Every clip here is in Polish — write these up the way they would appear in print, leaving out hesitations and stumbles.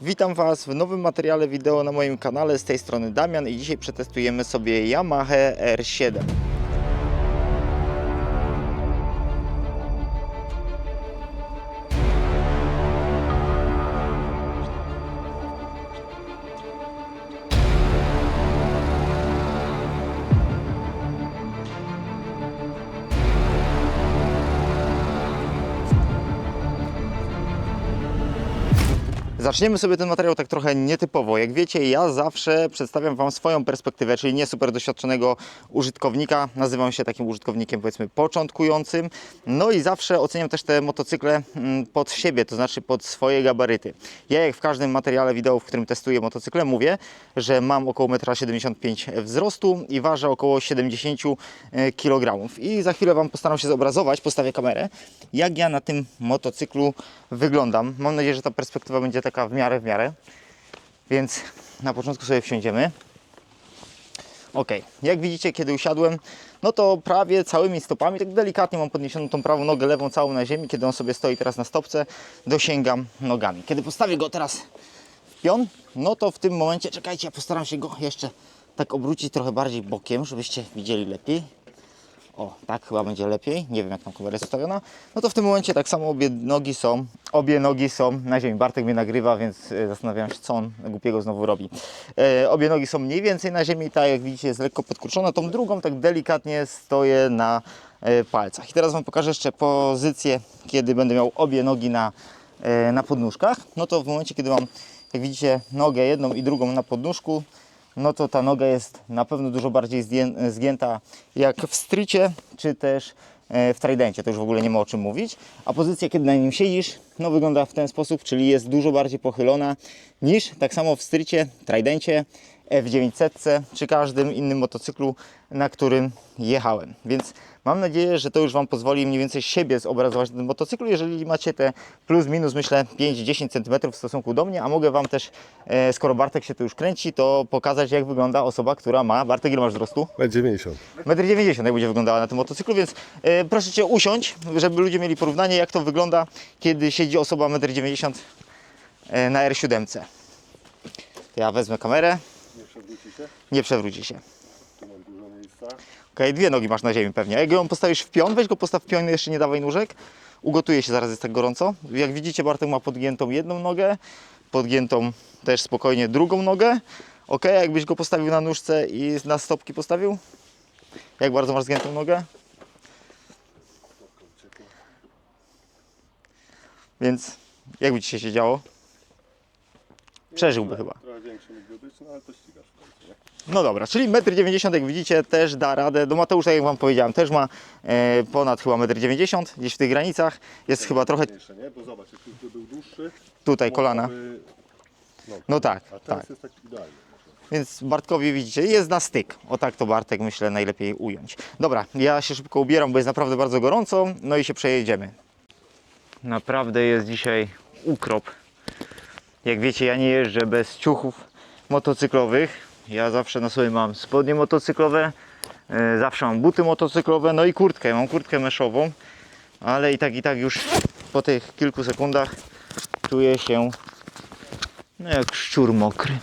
Witam Was w nowym materiale wideo na moim kanale, z tej strony Damian i dzisiaj przetestujemy sobie Yamaha R7. Zaczniemy sobie ten materiał tak trochę nietypowo. Jak wiecie, ja zawsze przedstawiam Wam swoją perspektywę, czyli nie super doświadczonego użytkownika. Nazywam się takim użytkownikiem, powiedzmy, początkującym. No i zawsze oceniam też te motocykle pod siebie, to znaczy pod swoje gabaryty. Ja, jak w każdym materiale wideo, w którym testuję motocykle, mówię, że mam około 1,75 m wzrostu i ważę około 70 kg. I za chwilę Wam postaram się zobrazować, postawię kamerę, jak ja na tym motocyklu wyglądam. Mam nadzieję, że ta perspektywa będzie taka w miarę, więc na początku sobie wsiądziemy. Ok, jak widzicie, kiedy usiadłem, no to prawie całymi stopami, tak delikatnie mam podniesioną tą prawą nogę, lewą całą na ziemi. Kiedy on sobie stoi teraz na stopce, dosięgam nogami. Kiedy postawię go teraz w pion, no to w tym momencie, czekajcie, ja postaram się go jeszcze tak obrócić trochę bardziej bokiem, żebyście widzieli lepiej. O, tak chyba będzie lepiej. Nie wiem, jak tam kamera jest ustawiona. No to w tym momencie tak samo obie nogi są na ziemi. Bartek mnie nagrywa, więc zastanawiam się, co on głupiego znowu robi. Obie nogi są mniej więcej na ziemi. Ta, jak widzicie, jest lekko podkurczona. Tą drugą tak delikatnie stoję na palcach. I teraz Wam pokażę jeszcze pozycję, kiedy będę miał obie nogi na podnóżkach. No to w momencie, kiedy mam, jak widzicie, nogę jedną i drugą na podnóżku, no to ta noga jest na pewno dużo bardziej zgięta jak w streetie, czy też w tridencie, to już w ogóle nie ma o czym mówić. A pozycja, kiedy na nim siedzisz, no wygląda w ten sposób, czyli jest dużo bardziej pochylona niż tak samo w streetie, tridencie, F900 czy każdym innym motocyklu, na którym jechałem. Więc mam nadzieję, że to już Wam pozwoli mniej więcej siebie zobrazować na tym motocyklu, jeżeli macie te plus minus, myślę, 5-10 cm w stosunku do mnie, a mogę Wam też, skoro Bartek się tu już kręci, to pokazać, jak wygląda osoba, która ma... Bartek, ile masz wzrostu? 1,90 m. 1,90 m, jak będzie wyglądała na tym motocyklu, więc proszę Cię usiąść, żeby ludzie mieli porównanie, jak to wygląda, kiedy siedzi osoba 1,90 m na R7. Ja wezmę kamerę. Nie przewróci się? Nie przewróci się. Tu mam dużo miejsca. Okej, dwie nogi masz na ziemi pewnie. Jak ją postawisz w pion, weź go postaw w pion, jeszcze nie dawaj nóżek. Ugotuje się, zaraz jest tak gorąco. Jak widzicie, Bartek ma podgiętą jedną nogę, podgiętą też spokojnie drugą nogę. Ok, a jakbyś go postawił na nóżce i na stopki postawił? Jak bardzo masz zgiętą nogę? Więc jak by Ci się działo? Przeżyłby chyba. Trochę większy mógłby być, no ale to ścigasz w końcu, nie? No dobra, czyli 1,90 m, jak widzicie, też da radę. Do Mateusza, jak Wam powiedziałem, też ma ponad chyba 1,90 m, gdzieś w tych granicach. Jest chyba trochę Mniejsze, nie? Bo zobacz, jak tu był dłuższy, tutaj kolana. by... No tak, A teraz tak. jest tak idealnie. Więc Bartkowi, widzicie, jest na styk. O tak to Bartek, myślę, najlepiej ująć. Dobra, ja się szybko ubieram, bo jest naprawdę bardzo gorąco. No i się przejedziemy. Naprawdę jest dzisiaj ukrop. Jak wiecie, ja nie jeżdżę bez ciuchów motocyklowych. Ja zawsze na sobie mam spodnie motocyklowe, zawsze mam buty motocyklowe, no i kurtkę. Mam kurtkę meszową, ale i tak już po tych kilku sekundach czuję się no jak szczur mokry.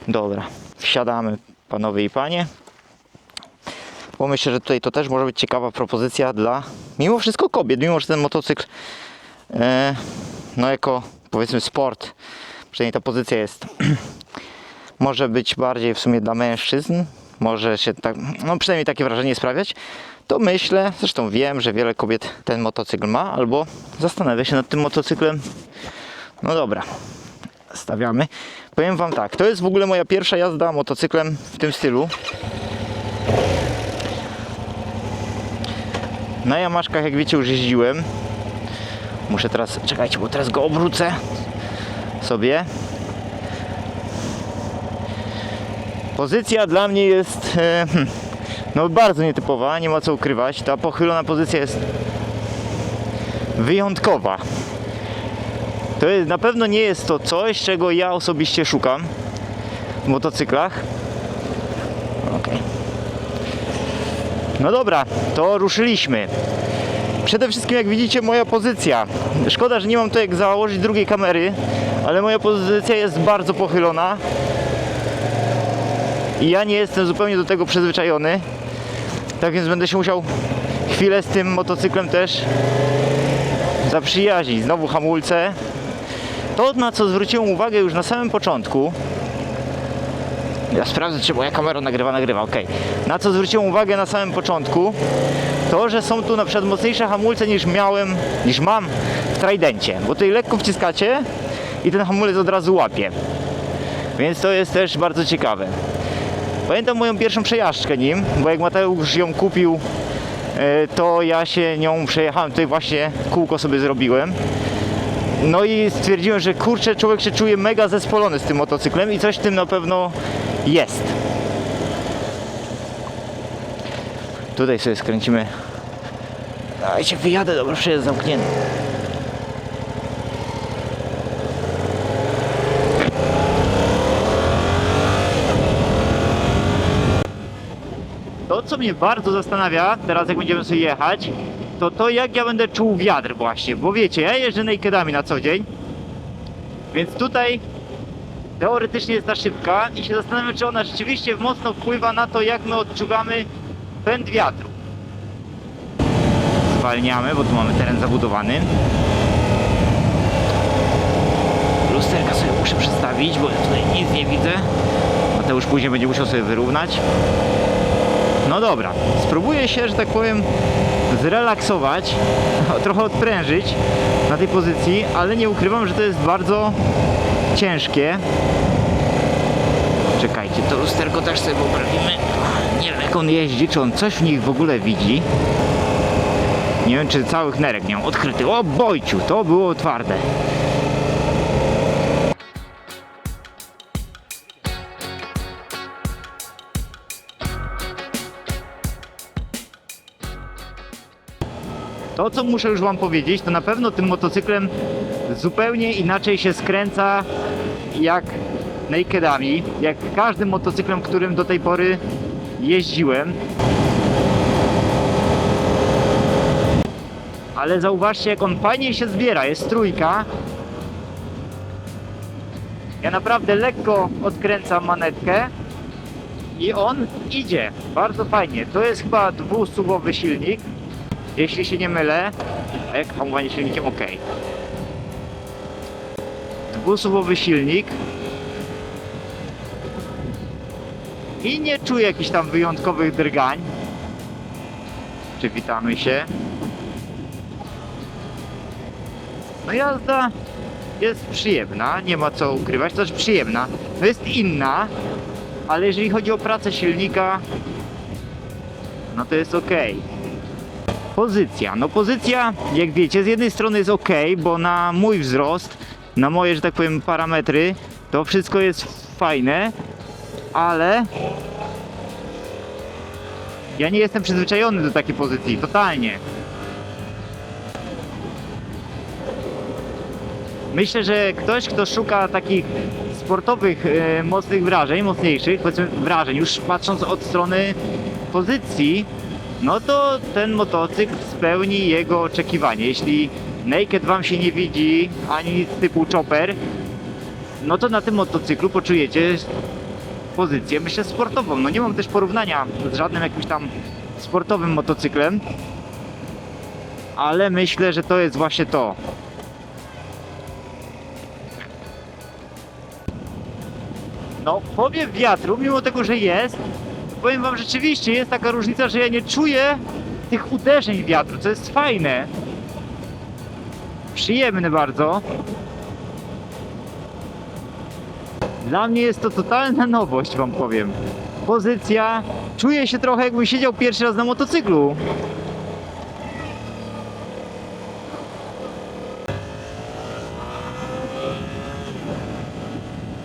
Dobra, wsiadamy, panowie i panie. Bo myślę, że tutaj to też może być ciekawa propozycja dla mimo wszystko kobiet, mimo że ten motocykl no jako, powiedzmy, sport, przynajmniej ta pozycja jest może być bardziej w sumie dla mężczyzn, może się tak, no przynajmniej takie wrażenie sprawiać, to myślę, zresztą wiem, że wiele kobiet ten motocykl ma, albo zastanawia się nad tym motocyklem. No dobra, stawiamy. Powiem Wam tak, to jest w ogóle moja pierwsza jazda motocyklem w tym stylu. Na Yamaszkach, jak wiecie, już jeździłem. Muszę teraz, czekajcie, bo teraz go obrócę sobie. Pozycja dla mnie jest no bardzo nietypowa, nie ma co ukrywać. Ta pochylona pozycja jest wyjątkowa. To jest, na pewno nie jest to coś, czego ja osobiście szukam w motocyklach. Okay. No dobra, to ruszyliśmy. Przede wszystkim, jak widzicie, moja pozycja. Szkoda, że nie mam tu jak założyć drugiej kamery, ale moja pozycja jest bardzo pochylona. I ja nie jestem zupełnie do tego przyzwyczajony. Tak więc będę się musiał chwilę z tym motocyklem też zaprzyjaźnić. Znowu hamulce. To, na co zwróciłem uwagę już na samym początku, ja sprawdzę, czy moja kamera nagrywa, ok. Na co zwróciłem uwagę na samym początku, to, że są tu na przykład mocniejsze hamulce niż mam w Tridencie, bo tutaj lekko wciskacie i ten hamulec od razu łapie. Więc to jest też bardzo ciekawe. Pamiętam moją pierwszą przejażdżkę nim, bo jak Mateusz ją kupił, to ja się nią przejechałem, tutaj właśnie kółko sobie zrobiłem. No i stwierdziłem, że kurczę, człowiek się czuje mega zespolony z tym motocyklem i coś w tym na pewno jest. Tutaj sobie skręcimy. Dajcie, wyjadę, dobra, przejazd zamknięty. To, co mnie bardzo zastanawia, teraz jak będziemy sobie jechać, to jak ja będę czuł wiatr właśnie, bo wiecie, ja jeżdżę nakedami na co dzień, więc tutaj teoretycznie jest ta szybka i się zastanawiam, czy ona rzeczywiście mocno wpływa na to, jak my odczuwamy pęd wiatru. Zwalniamy, bo tu mamy teren zabudowany. Lusterka sobie muszę przestawić, bo ja tutaj nic nie widzę. Mateusz później będzie musiał sobie wyrównać. No dobra, spróbuję się, że tak powiem, zrelaksować, trochę odprężyć na tej pozycji, ale nie ukrywam, że to jest bardzo ciężkie. Czekajcie, to lusterko też sobie poprawimy. Nie wiem, jak on jeździ, czy on coś w nich w ogóle widzi. Nie wiem, czy całych nerek miał odkryty. O, bojciu, to było twarde. To, co muszę już wam powiedzieć, to na pewno tym motocyklem zupełnie inaczej się skręca jak nakedami, jak każdym motocyklem, którym do tej pory jeździłem. Ale zauważcie, jak on fajnie się zbiera, jest trójka. Ja naprawdę lekko odkręcam manetkę i on idzie bardzo fajnie. To jest chyba dwusuwowy silnik, jeśli się nie mylę. A jak hamowanie silnikiem? Ok. Dwusuwowy silnik. I nie czuję jakichś tam wyjątkowych drgań. Przywitamy się. No jazda jest przyjemna, nie ma co ukrywać, to jest przyjemna. No jest inna, ale jeżeli chodzi o pracę silnika, no to jest ok. Pozycja, no pozycja, jak wiecie, z jednej strony jest ok, bo na mój wzrost, na moje, że tak powiem, parametry, to wszystko jest fajne, ale ja nie jestem przyzwyczajony do takiej pozycji, totalnie. Myślę, że ktoś, kto szuka takich sportowych, mocnych wrażeń, mocniejszych, powiedzmy wrażeń, już patrząc od strony pozycji, no to ten motocykl spełni jego oczekiwanie. Jeśli naked wam się nie widzi, ani nic typu chopper, no to na tym motocyklu poczujecie pozycję, myślę, sportową. No nie mam też porównania z żadnym jakimś tam sportowym motocyklem, ale myślę, że to jest właśnie to. No, powiew wiatru, mimo tego, że jest, powiem wam, rzeczywiście jest taka różnica, że ja nie czuję tych uderzeń wiatru, co jest fajne. Przyjemne bardzo. Dla mnie jest to totalna nowość, wam powiem. Pozycja, czuję się trochę, jakbym siedział pierwszy raz na motocyklu.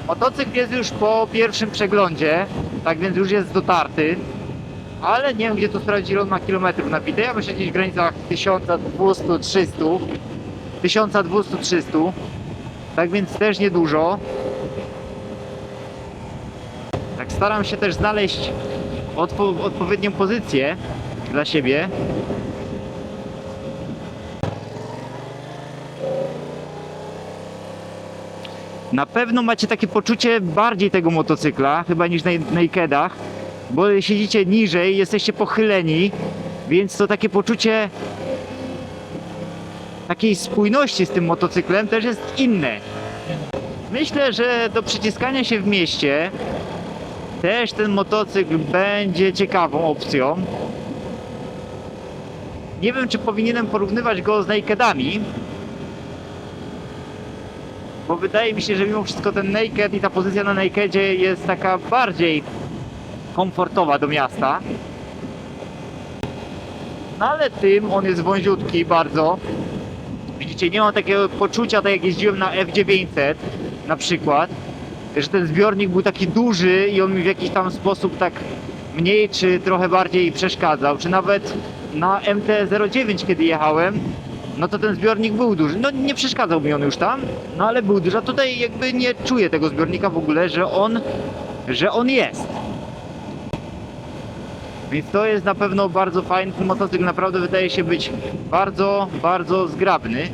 Motocykl jest już po pierwszym przeglądzie, tak więc już jest dotarty, ale nie wiem, gdzie to sprawdzić, ile on ma kilometrów nabite. Ja myślę, gdzieś w granicach 1200-300, 1200-300, tak więc też niedużo. Tak staram się też znaleźć odpowiednią pozycję dla siebie. Na pewno macie takie poczucie bardziej tego motocykla, chyba niż na nakedach, bo siedzicie niżej, jesteście pochyleni, więc to takie poczucie takiej spójności z tym motocyklem też jest inne. Myślę, że do przyciskania się w mieście też ten motocykl będzie ciekawą opcją. Nie wiem, czy powinienem porównywać go z nakedami, bo wydaje mi się, że mimo wszystko ten naked i ta pozycja na nakedzie jest taka bardziej komfortowa do miasta. No ale tym on jest wąziutki bardzo. Widzicie, nie mam takiego poczucia, tak jak jeździłem na F900 na przykład, że ten zbiornik był taki duży i on mi w jakiś tam sposób tak mniej czy trochę bardziej przeszkadzał, czy nawet na MT-09 kiedy jechałem, no to ten zbiornik był duży, no nie przeszkadzał mi on już tam, no ale był duży, a tutaj jakby nie czuję tego zbiornika w ogóle, że on jest. Więc to jest na pewno bardzo fajny, ten motocykl naprawdę wydaje się być bardzo, bardzo zgrabny.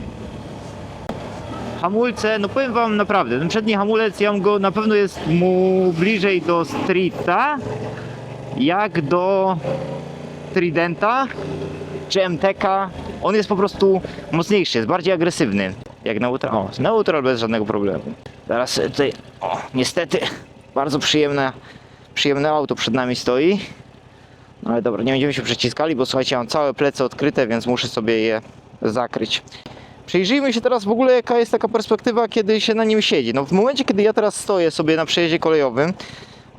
Hamulce, no powiem wam naprawdę, ten przedni hamulec, ja mam go, na pewno jest mu bliżej do Streeta, jak do Tridenta, czy MTK. On jest po prostu mocniejszy, jest bardziej agresywny. Jak Neutral, o, Neutral bez żadnego problemu. Teraz tutaj, o, niestety, bardzo przyjemne auto przed nami stoi. No ale dobra, nie będziemy się przeciskali, bo słuchajcie, mam całe plecy odkryte, więc muszę sobie je zakryć. Przyjrzyjmy się teraz w ogóle, jaka jest taka perspektywa, kiedy się na nim siedzi. No w momencie, kiedy ja teraz stoję sobie na przejeździe kolejowym,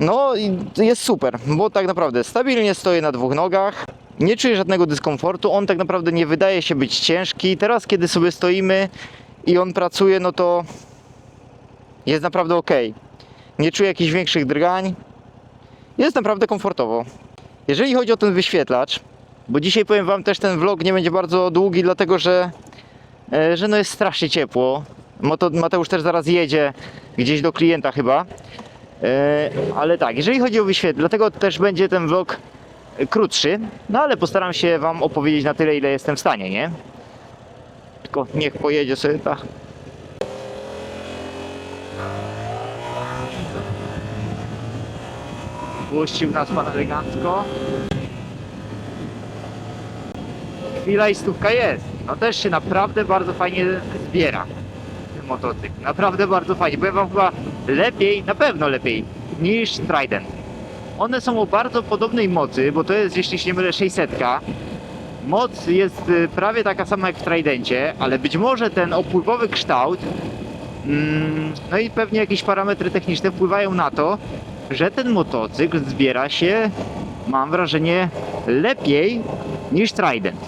no jest super, bo tak naprawdę stabilnie stoję na dwóch nogach, nie czuję żadnego dyskomfortu, on tak naprawdę nie wydaje się być ciężki. Teraz, kiedy sobie stoimy i on pracuje, no to jest naprawdę ok. Nie czuję jakichś większych drgań, jest naprawdę komfortowo. Jeżeli chodzi o ten wyświetlacz, bo dzisiaj powiem wam też, ten vlog nie będzie bardzo długi, dlatego że no jest strasznie ciepło. Mateusz też zaraz jedzie gdzieś do klienta chyba. Ale tak, jeżeli chodzi o wyświetlacz, dlatego też będzie ten vlog krótszy, no ale postaram się wam opowiedzieć na tyle, ile jestem w stanie, nie? Tylko niech pojedzie sobie ta. Puścił nas pan elegancko. Chwila i stówka jest. No też się naprawdę bardzo fajnie zbiera ten motocykl. Naprawdę bardzo fajnie. Powiem wam chyba lepiej, na pewno lepiej niż Trident. One są o bardzo podobnej mocy, bo to jest, jeśli się nie mylę, 600. Moc jest prawie taka sama jak w Tridencie, ale być może ten opływowy kształt, no i pewnie jakieś parametry techniczne wpływają na to, że ten motocykl zbiera się, mam wrażenie, lepiej niż Trident.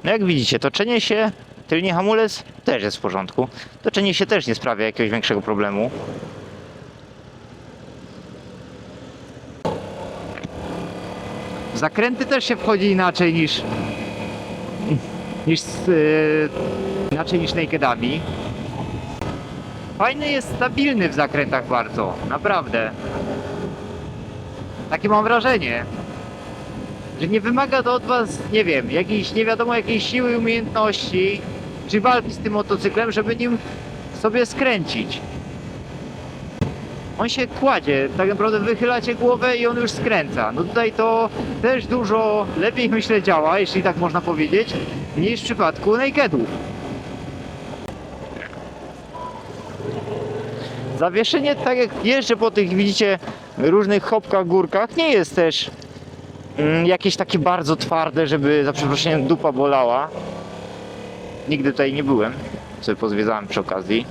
No jak widzicie, toczenie się, tylnie hamulec też jest w porządku. Toczenie się też nie sprawia jakiegoś większego problemu. W zakręty też się wchodzi inaczej niż inaczej niż nakedami. Fajny jest, stabilny w zakrętach bardzo, naprawdę. Takie mam wrażenie, że nie wymaga to od was, nie wiem, jakiejś nie wiadomo jakiej siły i umiejętności, czy walki z tym motocyklem, żeby nim sobie skręcić. On się kładzie, tak naprawdę wychylacie głowę i on już skręca. No tutaj to też dużo lepiej, myślę, działa, jeśli tak można powiedzieć, niż w przypadku nakedów. Zawieszenie, tak jak jeżdżę po tych, widzicie, różnych chopkach, górkach, nie jest też jakieś takie bardzo twarde, żeby, za przeproszeniem, dupa bolała. Nigdy tutaj nie byłem, sobie pozwiedzałem przy okazji.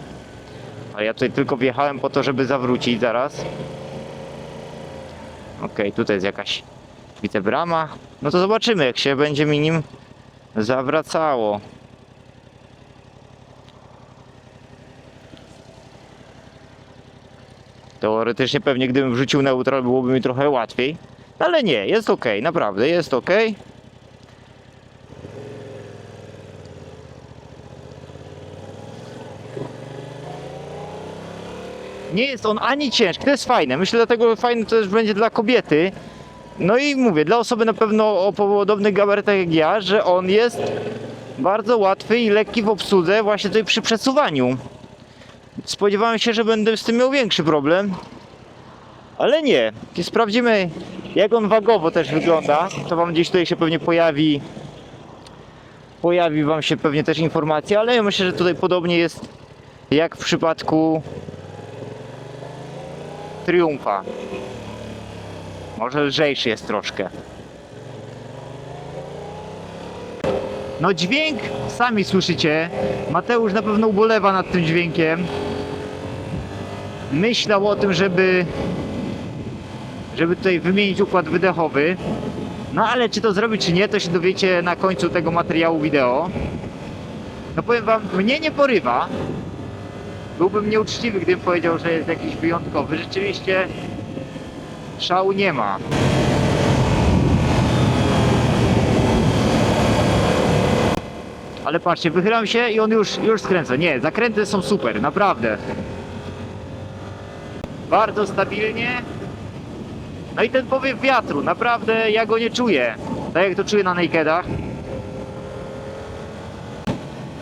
Ale ja tutaj tylko wjechałem po to, żeby zawrócić zaraz. Okej, tutaj jest jakaś, widzę, brama. No to zobaczymy, jak się będzie mi nim zawracało. Teoretycznie pewnie gdybym wrzucił neutral, byłoby mi trochę łatwiej. Ale nie, jest ok, naprawdę jest ok. Nie jest on ani ciężki, to jest fajne. Myślę, dlatego fajny to też będzie dla kobiety. No i mówię, dla osoby na pewno o podobnych gabarytach jak ja, że on jest bardzo łatwy i lekki w obsłudze właśnie tutaj przy przesuwaniu. Spodziewałem się, że będę z tym miał większy problem, ale nie. I sprawdzimy, jak on wagowo też wygląda. To wam gdzieś tutaj się pewnie pojawi wam się pewnie też informacja, ale ja myślę, że tutaj podobnie jest jak w przypadku Triumfa. Może lżejszy jest troszkę. No dźwięk, sami słyszycie, Mateusz na pewno ubolewa nad tym dźwiękiem. Myślał o tym, żeby tutaj wymienić układ wydechowy. No ale czy to zrobić, czy nie, to się dowiecie na końcu tego materiału wideo. No powiem wam, mnie nie porywa. Byłbym nieuczciwy, gdybym powiedział, że jest jakiś wyjątkowy. Rzeczywiście szału nie ma. Ale patrzcie, wychylam się i on już skręca. Nie, zakręty są super, naprawdę. Bardzo stabilnie. No i ten powiew wiatru, naprawdę ja go nie czuję. Tak jak to czuję na nakedach.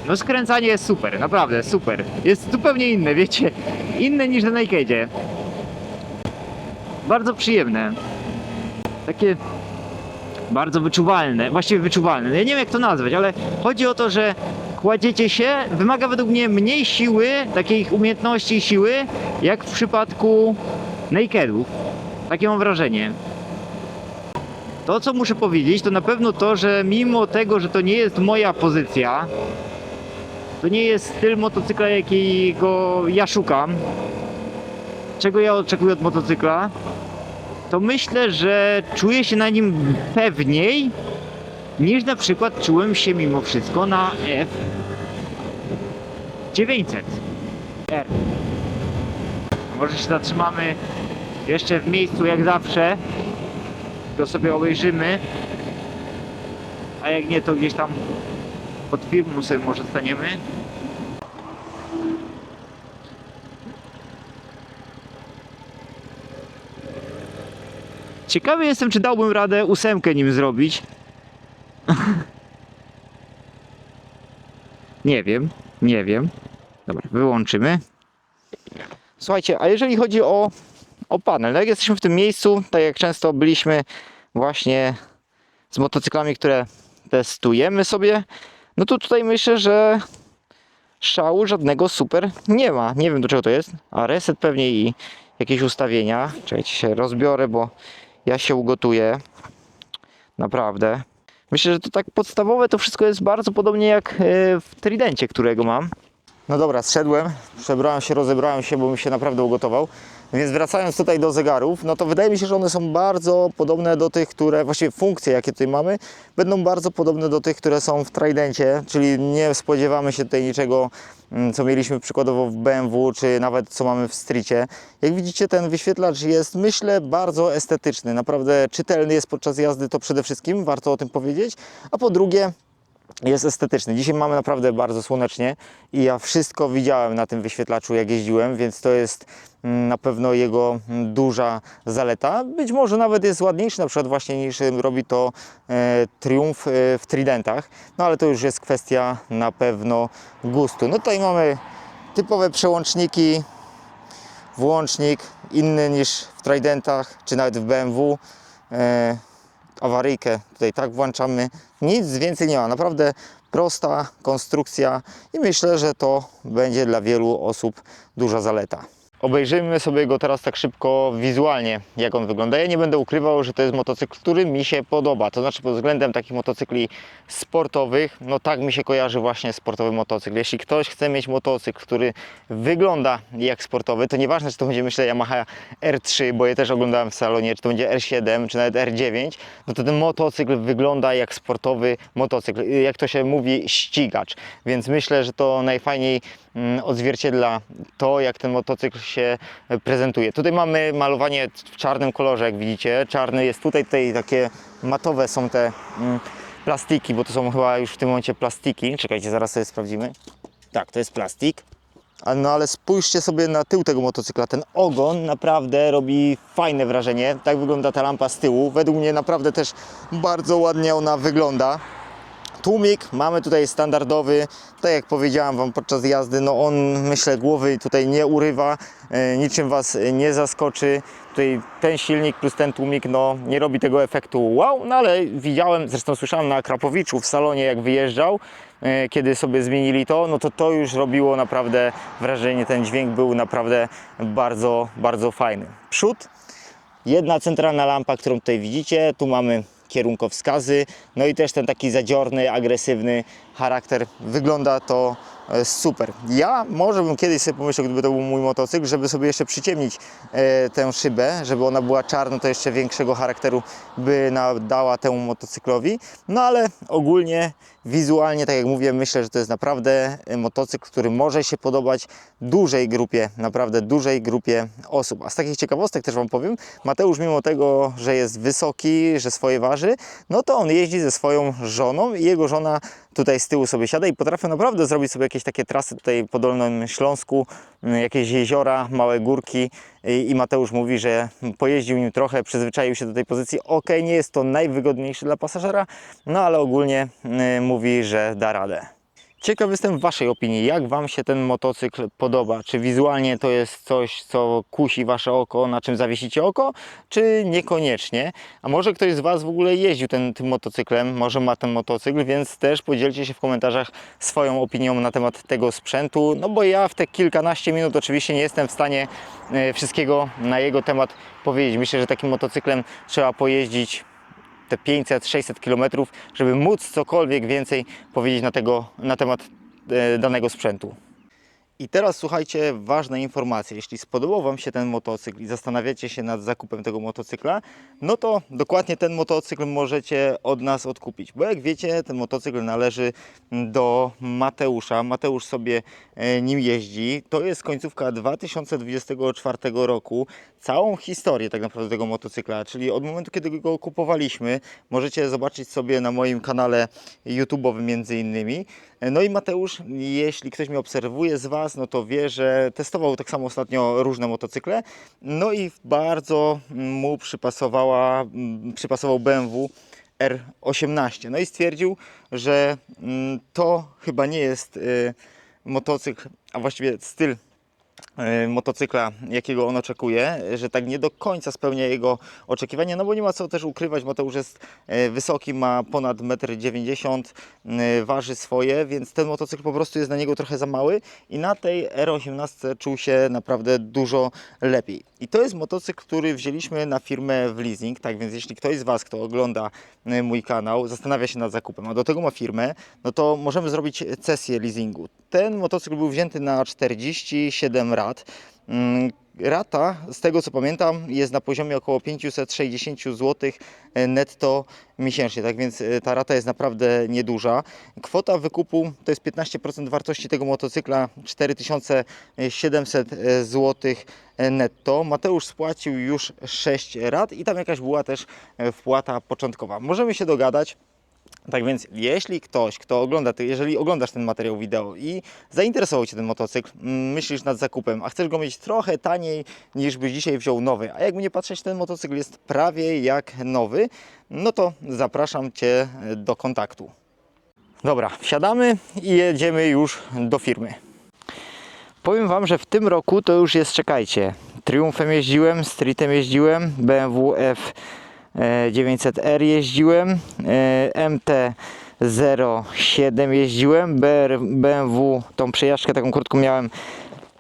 No skręcanie jest super, naprawdę super. Jest zupełnie inne, wiecie. Inne niż na nakedzie. Bardzo przyjemne. Takie bardzo wyczuwalne, właściwie wyczuwalne. Ja nie wiem jak to nazwać, ale chodzi o to, że kładziecie się, wymaga według mnie mniej siły, takiej umiejętności i siły, jak w przypadku nakedów. Takie mam wrażenie. To co muszę powiedzieć, to na pewno to, że mimo tego, że to nie jest moja pozycja, to nie jest styl motocykla, jakiego ja szukam, czego ja oczekuję od motocykla, to myślę, że czuję się na nim pewniej niż na przykład czułem się mimo wszystko na F900R. Może się zatrzymamy jeszcze w miejscu jak zawsze, to sobie obejrzymy, a jak nie, to gdzieś tam pod firmą sobie może staniemy. Ciekawy jestem, czy dałbym radę 8 nim zrobić. Nie wiem. Dobra, wyłączymy. Słuchajcie, a jeżeli chodzi o panel, no jak jesteśmy w tym miejscu, tak jak często byliśmy właśnie z motocyklami, które testujemy sobie, no to tutaj myślę, że szału żadnego super nie ma. Nie wiem do czego to jest, a reset pewnie i jakieś ustawienia. Czekajcie, się rozbiorę, bo ja się ugotuję. Naprawdę. Myślę, że to tak podstawowe to wszystko jest bardzo podobnie jak w Tridencie, którego mam. No dobra, zszedłem, przebrałem się, rozebrałem się, bo mi się naprawdę ugotował. Więc wracając tutaj do zegarów, no to wydaje mi się, że one są bardzo podobne do tych, które, właściwie funkcje jakie tutaj mamy, będą bardzo podobne do tych, które są w Tridencie, czyli nie spodziewamy się tutaj niczego, co mieliśmy przykładowo w BMW, czy nawet co mamy w Streetie. Jak widzicie, ten wyświetlacz jest, myślę, bardzo estetyczny, naprawdę czytelny jest podczas jazdy, to przede wszystkim, warto o tym powiedzieć, a po drugie, jest estetyczny. Dzisiaj mamy naprawdę bardzo słonecznie i ja wszystko widziałem na tym wyświetlaczu jak jeździłem, więc to jest na pewno jego duża zaleta. Być może nawet jest ładniejszy na przykład właśnie niż robi to Triumph w Tridentach, no ale to już jest kwestia na pewno gustu. No tutaj mamy typowe przełączniki, włącznik inny niż w Tridentach czy nawet w BMW. Awaryjkę tutaj tak włączamy, nic więcej nie ma, naprawdę prosta konstrukcja i myślę, że to będzie dla wielu osób duża zaleta. Obejrzyjmy sobie go teraz tak szybko wizualnie, jak on wygląda. Ja nie będę ukrywał, że to jest motocykl, który mi się podoba. To znaczy pod względem takich motocykli sportowych, no tak mi się kojarzy właśnie sportowy motocykl. Jeśli ktoś chce mieć motocykl, który wygląda jak sportowy, to nieważne, czy to będzie, myślę, Yamaha R3, bo je też oglądałem w salonie, czy to będzie R7, czy nawet R9, no to ten motocykl wygląda jak sportowy motocykl. Jak to się mówi, ścigacz. Więc myślę, że to najfajniej odzwierciedla to, jak ten motocykl się prezentuje. Tutaj mamy malowanie w czarnym kolorze, jak widzicie. Czarny jest tutaj takie matowe są te plastiki, bo to są chyba już w tym momencie plastiki. Czekajcie, zaraz sobie sprawdzimy. Tak, to jest plastik. No ale spójrzcie sobie na tył tego motocykla. Ten ogon naprawdę robi fajne wrażenie. Tak wygląda ta lampa z tyłu. Według mnie naprawdę też bardzo ładnie ona wygląda. Tłumik mamy tutaj standardowy, tak jak powiedziałem Wam podczas jazdy, no on, myślę, głowy tutaj nie urywa, niczym Was nie zaskoczy. Tutaj ten silnik plus ten tłumik, no nie robi tego efektu wow, no ale widziałem, zresztą słyszałem na Krapowiczu w salonie, jak wyjeżdżał, kiedy sobie zmienili to, no to już robiło naprawdę wrażenie, ten dźwięk był naprawdę bardzo, bardzo fajny. Przód, jedna centralna lampa, którą tutaj widzicie, tu mamy kierunkowskazy, no i też ten taki zadziorny, agresywny charakter. Wygląda to super. Ja może bym kiedyś sobie pomyślał, gdyby to był mój motocykl, żeby sobie jeszcze przyciemnić tę szybę, żeby ona była czarna, to jeszcze większego charakteru by nadała temu motocyklowi. No ale ogólnie, wizualnie, tak jak mówię, myślę, że to jest naprawdę motocykl, który może się podobać dużej grupie, naprawdę dużej grupie osób. A z takich ciekawostek też Wam powiem, Mateusz, mimo tego, że jest wysoki, że swoje waży, no to on jeździ ze swoją żoną i jego żona tutaj z tyłu sobie siada i potrafią naprawdę zrobić sobie jakieś takie trasy tutaj po Dolnym Śląsku, jakieś jeziora, małe górki i Mateusz mówi, że pojeździł nim trochę, przyzwyczaił się do tej pozycji. Ok, nie jest to najwygodniejszy dla pasażera, no ale ogólnie mówi, że da radę. Ciekaw jestem Waszej opinii, jak Wam się ten motocykl podoba? Czy wizualnie to jest coś, co kusi Wasze oko, na czym zawiesicie oko, czy niekoniecznie? A może ktoś z Was w ogóle jeździł tym motocyklem, może ma ten motocykl, więc też podzielcie się w komentarzach swoją opinią na temat tego sprzętu, no bo ja w te kilkanaście minut oczywiście nie jestem w stanie wszystkiego na jego temat powiedzieć. Myślę, że takim motocyklem trzeba pojeździć te 500-600 km, żeby móc cokolwiek więcej powiedzieć na temat danego sprzętu. I teraz słuchajcie, ważna informacja. Jeśli spodobał Wam się ten motocykl i zastanawiacie się nad zakupem tego motocykla, no to dokładnie ten motocykl możecie od nas odkupić. Bo jak wiecie, ten motocykl należy do Mateusza. Mateusz sobie nim jeździ. To jest końcówka 2024 roku. Całą historię tak naprawdę tego motocykla, czyli od momentu, kiedy go kupowaliśmy, możecie zobaczyć sobie na moim kanale YouTube'owym między innymi. No i Mateusz, jeśli ktoś mnie obserwuje z Was, no to wie, że testował tak samo ostatnio różne motocykle. No i bardzo mu przypasował BMW R18. No i stwierdził, że to chyba nie jest motocykl, a właściwie styl motocykla, jakiego on oczekuje, że tak nie do końca spełnia jego oczekiwania, no bo nie ma co też ukrywać, Mateusz jest wysoki, ma ponad 1,90 m, waży swoje, więc ten motocykl po prostu jest na niego trochę za mały i na tej R18 czuł się naprawdę dużo lepiej. I to jest motocykl, który wzięliśmy na firmę w leasing, tak więc jeśli ktoś z Was, kto ogląda mój kanał, zastanawia się nad zakupem, a do tego ma firmę, no to możemy zrobić cesję leasingu. Ten motocykl był wzięty na 47 rat. Rata, z tego co pamiętam, jest na poziomie około 560 zł netto miesięcznie, tak więc ta rata jest naprawdę nieduża. Kwota wykupu to jest 15% wartości tego motocykla, 4700 zł netto. Mateusz spłacił już 6 rat i tam jakaś była też wpłata początkowa. Możemy się dogadać. Tak więc jeśli ktoś, kto ogląda, jeżeli oglądasz ten materiał wideo i zainteresował Cię ten motocykl, myślisz nad zakupem, a chcesz go mieć trochę taniej niż byś dzisiaj wziął nowy, a jakby nie patrzeć, ten motocykl jest prawie jak nowy, no to zapraszam Cię do kontaktu. Dobra, wsiadamy i jedziemy już do firmy. Powiem Wam, że w tym roku to już jest, czekajcie, Triumfem jeździłem, Streetem jeździłem, BMW F900R jeździłem, MT-07 jeździłem, BMW, tą przejażdżkę taką krótką miałem,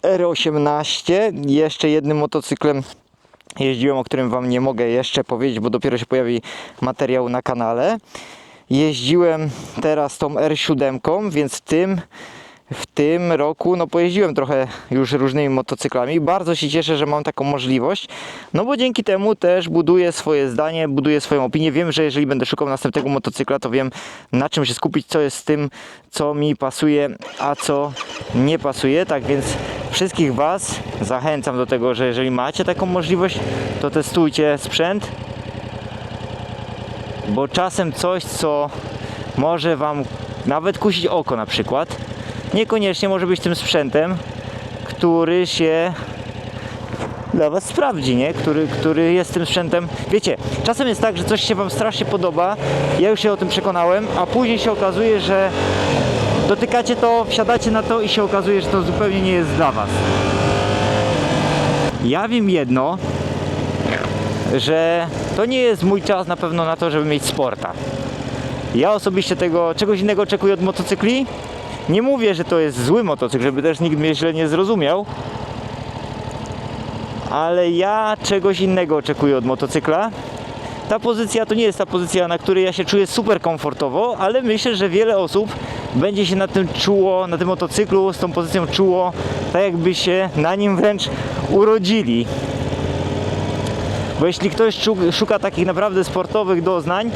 R18, jeszcze jednym motocyklem jeździłem, o którym Wam nie mogę jeszcze powiedzieć, bo dopiero się pojawi materiał na kanale. Jeździłem teraz tą R7, więc w tym roku no pojeździłem trochę już różnymi motocyklami. Bardzo się cieszę, że mam taką możliwość, no bo dzięki temu też buduję swoje zdanie, buduję swoją opinię. Wiem, że jeżeli będę szukał następnego motocykla, to wiem, na czym się skupić, co jest z tym, co mi pasuje, a co nie pasuje. Tak więc wszystkich Was zachęcam do tego, że jeżeli macie taką możliwość, to testujcie sprzęt, bo czasem coś, co może Wam nawet kusić oko na przykład, niekoniecznie może być tym sprzętem, który się dla Was sprawdzi, nie? Który jest tym sprzętem. Wiecie, czasem jest tak, że coś się Wam strasznie podoba, ja już się o tym przekonałem, a później się okazuje, że dotykacie to, wsiadacie na to i się okazuje, że to zupełnie nie jest dla Was. Ja wiem jedno, że to nie jest mój czas na pewno na to, żeby mieć sporta. Ja osobiście czegoś innego oczekuję od motocykli. Nie mówię, że to jest zły motocykl, żeby też nikt mnie źle nie zrozumiał. Ale ja czegoś innego oczekuję od motocykla. Ta pozycja to nie jest ta pozycja, na której ja się czuję super komfortowo, ale myślę, że wiele osób będzie się na tym czuło, na tym motocyklu z tą pozycją czuło, tak jakby się na nim wręcz urodzili. Bo jeśli ktoś szuka takich naprawdę sportowych doznań,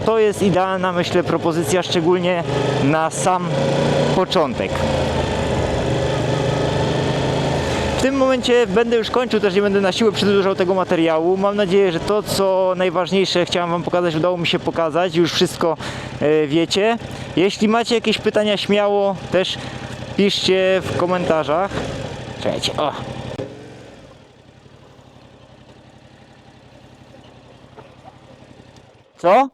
to jest idealna, myślę, propozycja, szczególnie na sam początek. W tym momencie będę już kończył, też nie będę na siłę przedłużał tego materiału. Mam nadzieję, że to, co najważniejsze chciałem Wam pokazać, udało mi się pokazać. Już wszystko wiecie. Jeśli macie jakieś pytania, śmiało też piszcie w komentarzach. Czekajcie, o! Co?